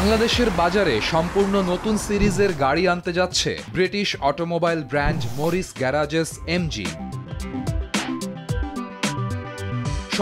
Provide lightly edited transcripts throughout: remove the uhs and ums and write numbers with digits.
বাংলাদেশের বাজারে সম্পূর্ণ নতুন সিরিজের গাড়ি আনতে যাচ্ছে British automobile brand Morris Garages MG.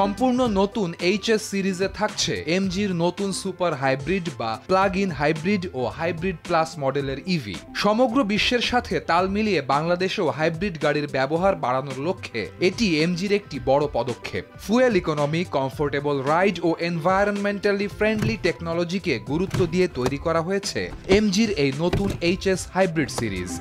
সম্পূর্ণ নতুন এইচএস সিরিজে থাকছে এমজির নতুন সুপার হাইব্রিড বা প্লাগ ইন হাইব্রিড ও হাইব্রিড প্লাস মডেলের ইভি। সমগ্র বিশ্বের সাথে তাল মিলিয়ে বাংলাদেশেও হাইব্রিড গাড়ির ব্যবহার বাড়ানোর লক্ষ্যে এটি এমজির একটি বড় পদক্ষেপ। ফুয়েল ইকোনমি, কমফোর্টেবল রাইড ও এনভায়রনমেন্টালি ফ্রেন্ডলি টেকনোলজিকে গুরুত্ব দিয়ে তৈরি করা হয়েছে এমজির এই নতুন এইচএস হাইব্রিড সিরিজ।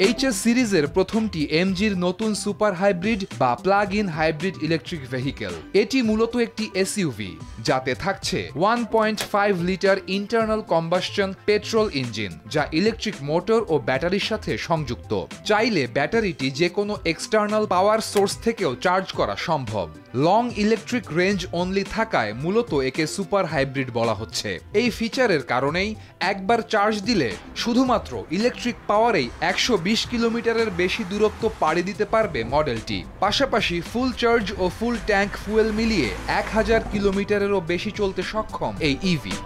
এইচএস সিরিজের প্রথমটি এমজির নতুন সুপার হাইব্রিড বা plug in hybrid electric vehicle. এটি মূলত একটি এসইউভি যাতে থাকছে 1.5 লিটার ইন্টারনাল কম্বাসশন পেট্রোল ইঞ্জিন, যা ইলেকট্রিক মোটর ও ব্যাটারির সাথে সংযুক্ত। চাইলে ব্যাটারিটি যে কোনো এক্সটার্নাল পাওয়ার সোর্স থেকেও চার্জ করা সম্ভব। লং ইলেকট্রিক রেঞ্জ অনলি থাকায় মূলত একে সুপার হাইব্রিড বলা হচ্ছে। এই ফিচারের কারণেই একবার চার্জ দিলে শুধুমাত্র ইলেকট্রিক পাওয়ারেই 120 কিলোমিটারের বেশি দূরত্ব পাড়ি দিতে পারবে মডেলটি। পাশাপাশি ফুল চার্জ ও ফুল ট্যাঙ্ক ফুয়েল মিলিয়ে 1000 কিলোমিটারেরও বেশি চলতে সক্ষম এই ইভি।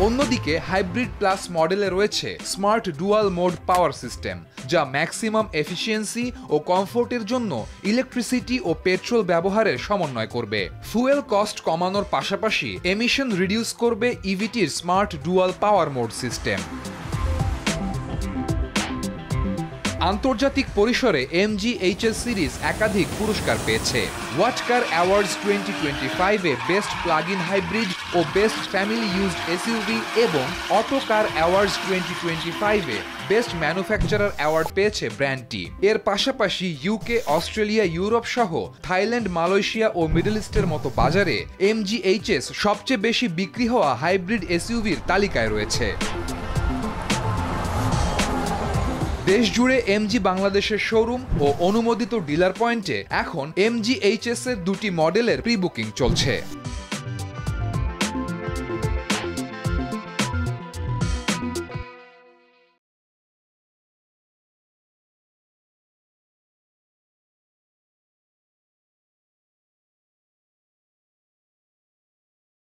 অন্যদিকে হাইব্রিড প্লাস মডেলে রয়েছে smart dual mode power system, যা ম্যাক্সিমাম এফিসিয়েন্সি ও কমফোর্টের জন্য ইলেকট্রিসিটি ও পেট্রোল ব্যবহারের সমন্বয় করবে। ফুয়েল কস্ট কমানোর পাশাপাশি এমিশন রিডিউস করবে ইভিটির smart dual power mode system. আন্তর্জাতিক পরিসরে এমজি এইচএস সিরিজ একাধিক পুরস্কার পেয়েছে। ওয়াট কার অ্যাওয়ার্ডস 2025-এ বেস্ট প্লাগ ইন হাইব্রিড ও বেস্ট ফ্যামিলি ইউজড এসইউভি এবং অটো কার অ্যাওয়ার্ডস 2025-এ বেস্ট ম্যানুফ্যাকচারার অ্যাওয়ার্ড পেয়েছে ব্র্যান্ডটি। এর পাশাপাশি ইউকে, অস্ট্রেলিয়া, ইউরোপ সহ থাইল্যান্ড, মালয়েশিয়া ও মিডল ইস্টের মতো বাজারে এমজি এইচএস সবচেয়ে বেশি বিক্রি হওয়া হাইব্রিড এসইউভির তালিকায় রয়েছে। দেশ জুড়ে এমজি বাংলাদেশের শোরুম ও অনুমোদিত ডিলার পয়েন্টে এখন এমজি এইচএস এর দুটি মডেলের প্রি বুকিং চলছে।